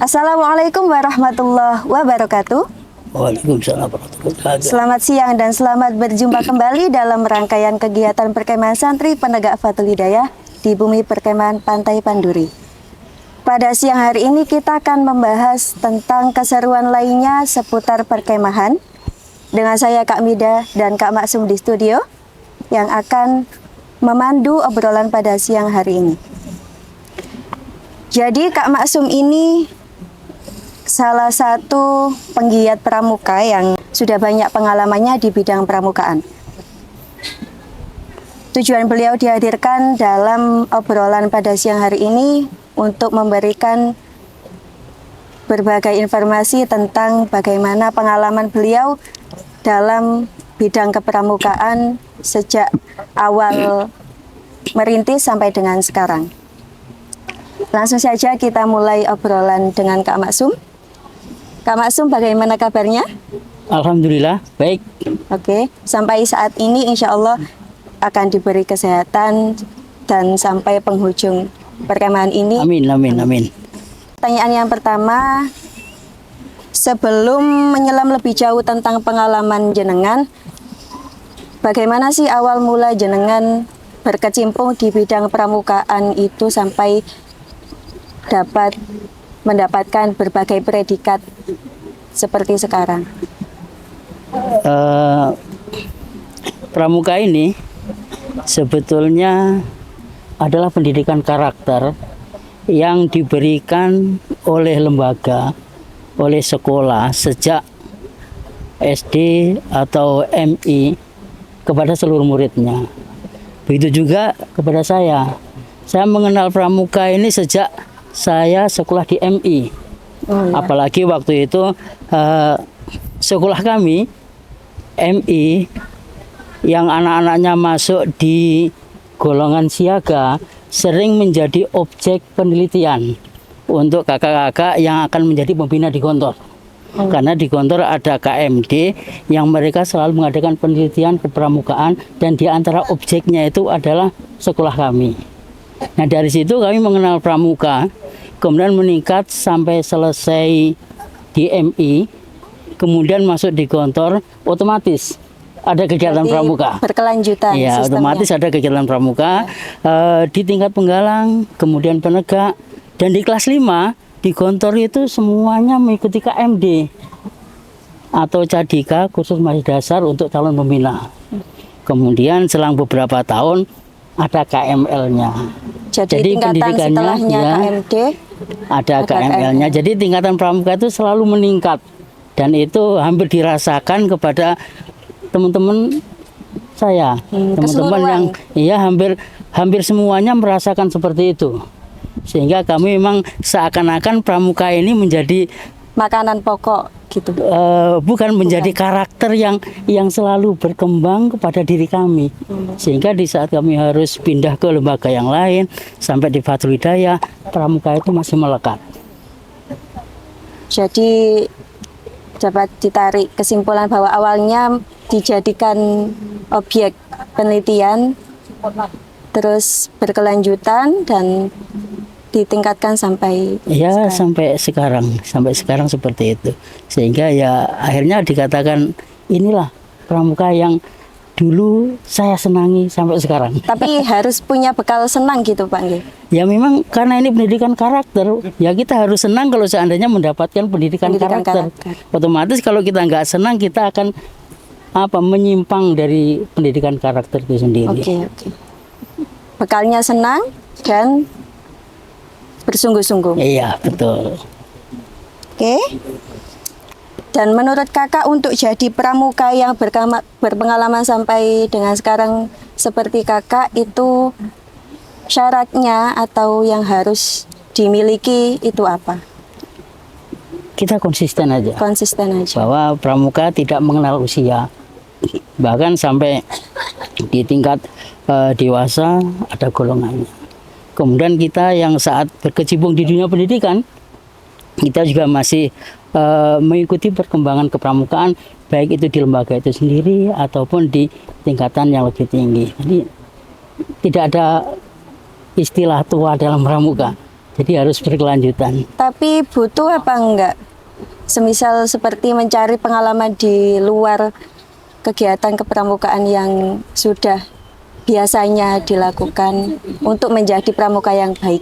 Assalamualaikum warahmatullahi wabarakatuh. Waalaikumsalam warahmatullahi wabarakatuh. Selamat siang dan selamat berjumpa kembali dalam rangkaian kegiatan Perkemahan Santri Penegak Fathul Hidayah di Bumi Perkemahan Pantai Panduri. Pada siang hari ini kita akan membahas tentang keseruan lainnya seputar perkemahan dengan saya Kak Mida dan Kak Maksum di studio yang akan memandu obrolan pada siang hari ini. Jadi Kak Maksum ini salah satu penggiat pramuka yang sudah banyak pengalamannya di bidang pramukaan. Tujuan beliau dihadirkan dalam obrolan pada siang hari ini untuk memberikan berbagai informasi tentang bagaimana pengalaman beliau dalam bidang kepramukaan sejak awal merintis sampai dengan sekarang. Langsung saja kita mulai obrolan dengan Kak Maksum. Kak Maksum, bagaimana kabarnya? Alhamdulillah, baik. Oke, sampai saat ini insya Allah akan diberi kesehatan dan sampai penghujung perkemahan ini. Amin, amin, amin. Pertanyaan yang pertama, sebelum menyelam lebih jauh tentang pengalaman jenengan, bagaimana sih awal mula jenengan berkecimpung di bidang pramukaan itu sampai dapat mendapatkan berbagai predikat seperti sekarang? Pramuka ini sebetulnya adalah pendidikan karakter yang diberikan oleh lembaga, oleh sekolah sejak SD atau MI kepada seluruh muridnya. Begitu juga kepada saya. Saya mengenal pramuka ini sejak saya sekolah di MI. Apalagi waktu itu sekolah kami MI yang anak-anaknya masuk di golongan siaga sering menjadi objek penelitian untuk kakak-kakak yang akan menjadi pembina di Gontor. Karena di Gontor ada KMD yang mereka selalu mengadakan penelitian kepramukaan dan di antara objeknya itu adalah sekolah kami. Nah, dari situ kami mengenal pramuka, kemudian meningkat sampai selesai di MI, kemudian masuk di Gontor, otomatis ada kegiatan Jadi pramuka. Berkelanjutan Ya, sistemnya. otomatis ada kegiatan pramuka di tingkat penggalang, kemudian penegak, dan di kelas 5 di Gontor itu semuanya mengikuti KMD atau Cadika, kursus masih dasar untuk calon pembina. Kemudian selang beberapa tahun ada KML-nya. Jadi tingkatan setelahnya ya, KMD ada KML-nya. Jadi tingkatan pramuka itu selalu meningkat dan itu hampir dirasakan kepada teman-teman saya, teman-teman yang hampir semuanya merasakan seperti itu. Sehingga kami memang seakan-akan pramuka ini menjadi makanan pokok gitu. Bukan menjadi karakter yang selalu berkembang kepada diri kami. Sehingga di saat kami harus pindah ke lembaga yang lain sampai di Fathul Hidayah, pramuka itu masih melekat. Jadi dapat ditarik kesimpulan bahwa awalnya dijadikan objek penelitian, terus berkelanjutan dan ditingkatkan sampai sampai sekarang seperti itu. Sehingga ya akhirnya dikatakan inilah pramuka yang dulu saya senangi sampai sekarang. Tapi harus punya bekal senang gitu Pak Nggih. Ya memang karena ini pendidikan karakter, ya kita harus senang kalau seandainya mendapatkan pendidikan karakter. Otomatis kalau kita nggak senang kita akan menyimpang dari pendidikan karakter itu sendiri. Oke. Bekalnya senang dan bersungguh-sungguh. Iya, betul. Oke. Dan menurut kakak untuk jadi pramuka yang berpengalaman sampai dengan sekarang seperti kakak itu syaratnya atau yang harus dimiliki itu apa? Kita konsisten aja. Konsisten aja. Bahwa pramuka tidak mengenal usia. Bahkan sampai di tingkat dewasa ada golongannya. Kemudian kita yang saat berkecimpung di dunia pendidikan, kita juga masih mengikuti perkembangan kepramukaan, baik itu di lembaga itu sendiri ataupun di tingkatan yang lebih tinggi. Jadi tidak ada istilah tua dalam pramuka. Jadi harus berkelanjutan. Tapi butuh apa enggak? Semisal seperti mencari pengalaman di luar kegiatan kepramukaan yang sudah biasanya dilakukan untuk menjadi pramuka yang baik.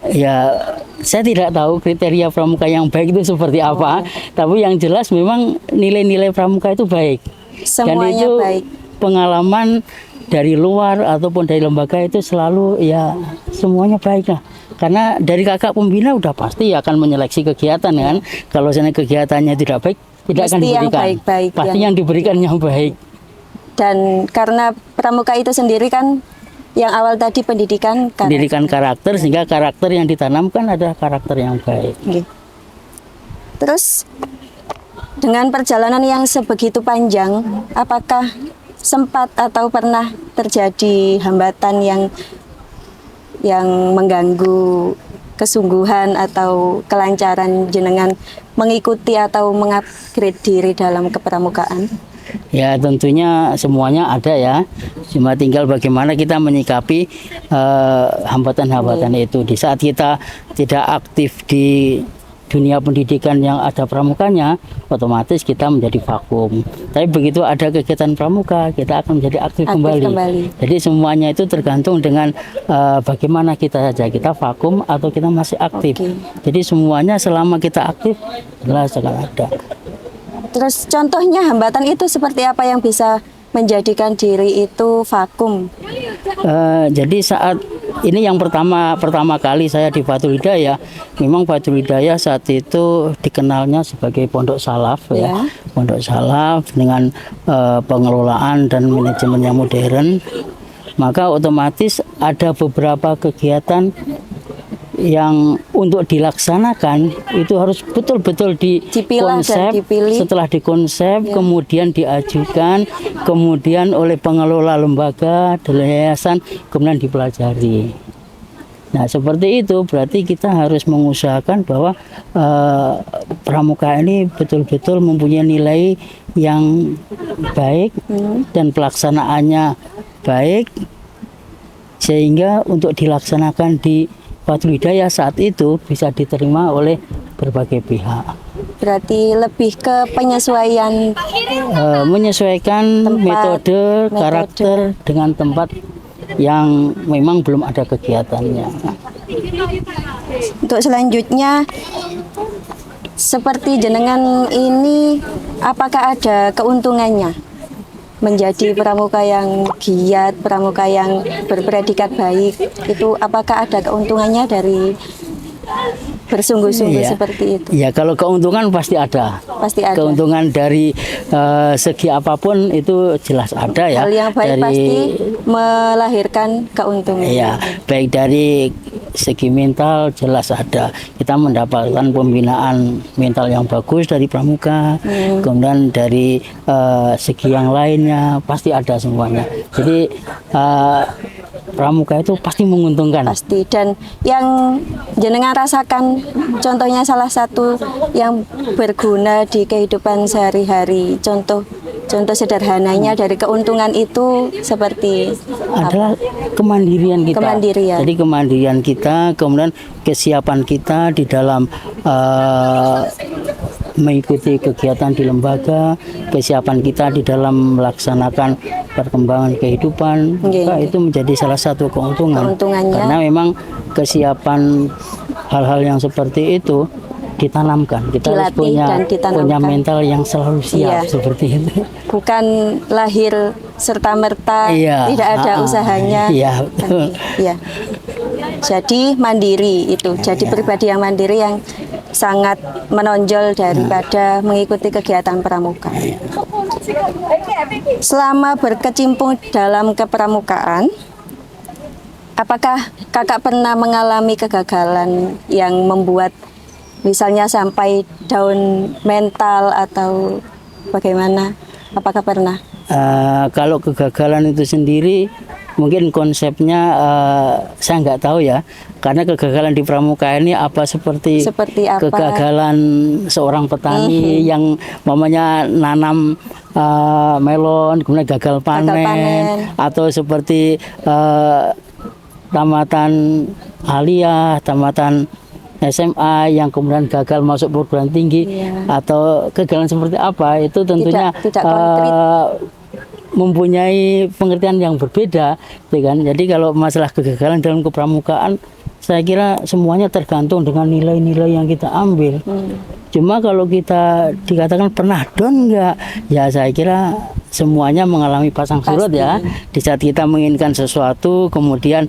Ya, saya tidak tahu kriteria pramuka yang baik itu seperti apa, tapi yang jelas memang nilai-nilai pramuka itu baik. Dan Semuanya itu baik. pengalaman dari luar ataupun dari lembaga itu selalu ya semuanya baik lah. Karena dari kakak pembina udah pasti akan menyeleksi kegiatan kan. Kalau seandainya kegiatannya tidak baik, tidak akan Mesti yang diberikan. baik-baik, Pasti yang- yang diberikan yang baik. Dan karena pramuka itu sendiri kan yang awal tadi pendidikan Pendidikan karakter, sehingga karakter yang ditanamkan adalah karakter yang baik. Oke. Terus dengan perjalanan yang sebegitu panjang, apakah sempat atau pernah terjadi hambatan yang mengganggu kesungguhan atau kelancaran jenengan mengikuti atau mengupgrade diri dalam kepramukaan? Ya tentunya semuanya ada ya. Cuma tinggal bagaimana kita menyikapi hambatan-hambatan itu. Di saat kita tidak aktif di dunia pendidikan yang ada pramukanya, otomatis kita menjadi vakum. Tapi begitu ada kegiatan pramuka, kita akan menjadi aktif, kembali. Jadi semuanya itu tergantung dengan bagaimana kita saja, kita vakum atau kita masih aktif. Oke. Jadi semuanya selama kita aktif adalah akan ada. Terus contohnya hambatan itu seperti apa yang bisa menjadikan diri itu vakum? Jadi saat ini yang pertama kali saya di Batul Hidayah, memang Batul Hidayah saat itu dikenalnya sebagai pondok salaf ya, pondok salaf dengan pengelolaan dan manajemen yang modern. Maka otomatis ada beberapa kegiatan yang untuk dilaksanakan itu harus betul-betul Dipilah dan dikonsep. dipilih. Setelah dikonsep, kemudian diajukan, kemudian oleh pengelola lembaga, yayasan, kemudian dipelajari. Nah seperti itu berarti kita harus mengusahakan bahwa pramuka ini betul-betul mempunyai nilai yang baik dan pelaksanaannya baik, sehingga untuk dilaksanakan di Batul Hidayah saat itu bisa diterima oleh berbagai pihak. Berarti lebih ke penyesuaian Menyesuaikan metode, metode. karakter dengan tempat yang memang belum ada kegiatannya. untuk selanjutnya. Seperti jenengan ini, apakah ada keuntungannya menjadi pramuka yang giat, pramuka yang berpredikat baik? Itu apakah ada keuntungannya dari bersungguh-sungguh Iya. seperti itu? Ya kalau keuntungan pasti ada. Pasti ada. Keuntungan dari segi apapun itu jelas ada ya. Hal yang baik pasti melahirkan keuntungan. Iya, baik dari segi mental jelas ada. Kita mendapatkan pembinaan mental yang bagus dari pramuka. Kemudian dari segi yang lainnya pasti ada semuanya. Jadi pramuka itu pasti menguntungkan. Pasti. Dan yang jenengan rasakan, contohnya salah satu yang berguna di kehidupan sehari-hari, contoh sederhananya dari keuntungan itu seperti Adalah kemandirian kita. Kemandirian. Jadi kemandirian kita, kemudian kesiapan kita di dalam mengikuti kegiatan di lembaga, kesiapan kita di dalam melaksanakan perkembangan kehidupan, maka itu menjadi salah satu keuntungan. Keuntungannya. Karena memang kesiapan hal-hal yang seperti itu ditanamkan. Kita harus Dilatih dan ditanamkan. punya mental yang selalu siap Iya. seperti itu. bukan lahir serta-merta, Iya. tidak ada usahanya. Iya, betul. Iya. Jadi mandiri itu, jadi pribadi yang mandiri yang sangat menonjol daripada mengikuti kegiatan pramuka. Selama berkecimpung dalam kepramukaan, apakah kakak pernah mengalami kegagalan yang membuat misalnya sampai down mental atau bagaimana? Apakah pernah? Kalau kegagalan itu sendiri mungkin konsepnya saya nggak tahu ya, karena kegagalan di pramuka ini seperti Apa? kegagalan seorang petani yang mamanya nanam melon kemudian gagal panen, panen. atau seperti tamatan aliyah, tamatan SMA yang kemudian gagal masuk perguruan tinggi Iya. atau kegagalan seperti apa, itu tentunya Tidak konkret. mempunyai pengertian yang berbeda, ya kan? Jadi kalau masalah kegagalan dalam kepramukaan, saya kira semuanya tergantung dengan nilai-nilai yang kita ambil. Cuma kalau kita dikatakan pernah down enggak, ya saya kira semuanya mengalami pasang surut ya. Di saat kita menginginkan sesuatu kemudian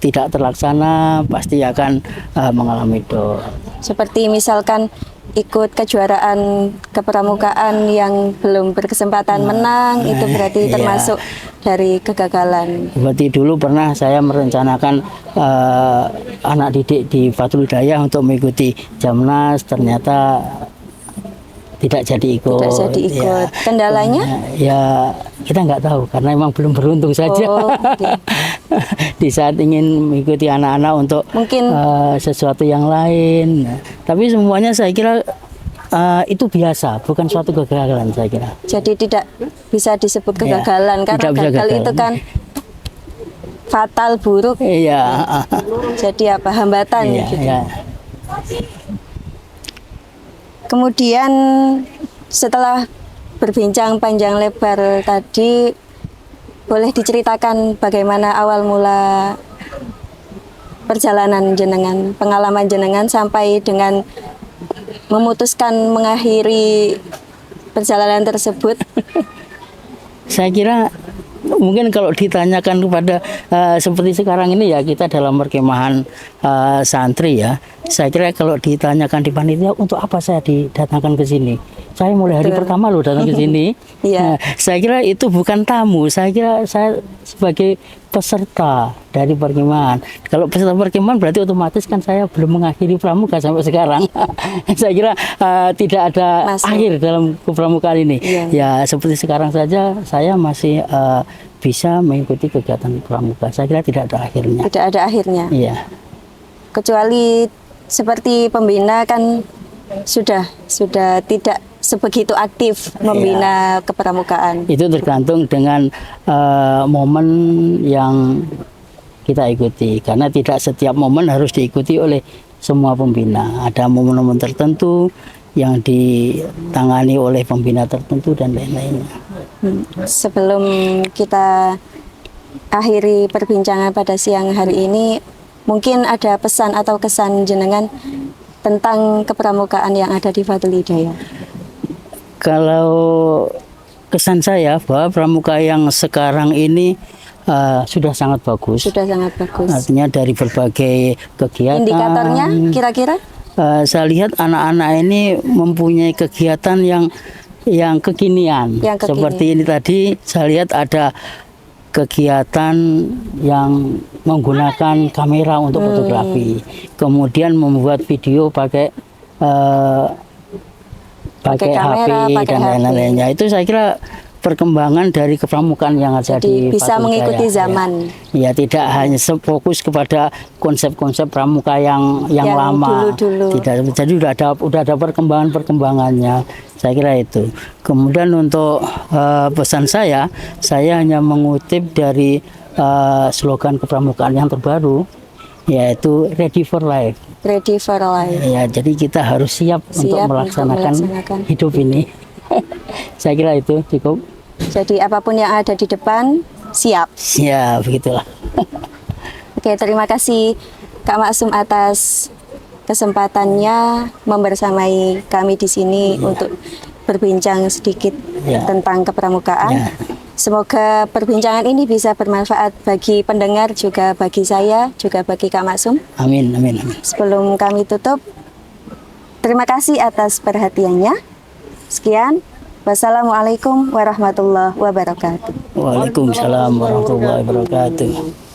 tidak terlaksana, pasti akan mengalami down. Seperti misalkan ikut kejuaraan kepramukaan yang belum berkesempatan menang, itu berarti iya. termasuk dari kegagalan. Seperti dulu pernah saya merencanakan anak didik di Fathul Hidayah untuk mengikuti Jamnas, ternyata tidak jadi ikut. Tidak jadi ikut. Kendalanya? Ya kita nggak tahu karena memang belum beruntung saja. Oh, oke. Di saat ingin mengikuti anak-anak untuk Mungkin sesuatu yang lain. Tapi semuanya saya kira itu biasa, bukan suatu kegagalan saya kira. jadi tidak bisa disebut Ya, kegagalan karena tidak bisa gagal gagal. itu kan fatal, buruk. Iya. Jadi apa hambatan Iya, gitu. iya. Kemudian setelah berbincang panjang lebar tadi, boleh diceritakan bagaimana awal mula perjalanan jenengan, pengalaman jenengan sampai dengan memutuskan mengakhiri perjalanan tersebut. Saya kira mungkin kalau ditanyakan kepada seperti sekarang ini ya, kita dalam perkemahan santri ya, saya kira kalau ditanyakan di panitia untuk apa saya didatangkan ke sini, saya mulai hari Betul. pertama loh datang ke sini. Iya. Nah, saya kira itu bukan tamu, saya kira saya sebagai peserta dari perkemahan. Kalau peserta perkemahan berarti otomatis kan saya belum mengakhiri pramuka sampai sekarang. Saya kira tidak ada Masuk. akhir dalam kepramukaan ini. Iya. Ya seperti sekarang saja saya masih bisa mengikuti kegiatan pramuka. Saya kira tidak ada akhirnya. Tidak ada akhirnya. Iya. Kecuali seperti pembina kan sudah tidak sebegitu aktif membina kepramukaan. Itu tergantung dengan momen yang kita ikuti. Karena tidak setiap momen harus diikuti oleh semua pembina. Ada momen-momen tertentu yang ditangani oleh pembina tertentu dan lain-lainnya. Sebelum kita akhiri perbincangan pada siang hari ini, mungkin ada pesan atau kesan jenengan tentang kepramukaan yang ada di Fathul Hidayah. Kalau kesan saya bahwa pramuka yang sekarang ini sudah sangat bagus. Sudah sangat bagus. Artinya dari berbagai kegiatan. Indikatornya kira-kira? Saya lihat anak-anak ini mempunyai kegiatan yang kekinian. Yang kekinian. Seperti ini tadi saya lihat ada kegiatan yang menggunakan kamera untuk fotografi, kemudian membuat video pakai kamera, HP pakai dan HP. lain-lainnya. Itu saya kira perkembangan dari kepramukaan yang ada Jadi di bisa Fathul mengikuti Hidayah. zaman. Ya, tidak hanya fokus kepada konsep-konsep pramuka yang Yang lama. dulu-dulu. Tidak, jadi udah ada perkembangannya. Saya kira itu. Kemudian untuk pesan saya hanya mengutip dari slogan kepramukaan yang terbaru, yaitu Ready for Life. Ready for life. Ya, jadi kita harus siap untuk Siap melaksanakan untuk melaksanakan. hidup ini. Saya kira itu cukup. Jadi apapun yang ada di depan, siap. Ya, begitulah. Oke, terima kasih Kak Maksum atas kesempatannya membersamai kami di sini untuk berbincang sedikit Ya. tentang kepramukaan. Ya. Semoga perbincangan ini bisa bermanfaat bagi pendengar, juga bagi saya, juga bagi Kak Maksum. Amin, amin, amin. Sebelum kami tutup, terima kasih atas perhatiannya. Sekian, wassalamualaikum warahmatullahi wabarakatuh. Waalaikumsalam warahmatullahi wabarakatuh.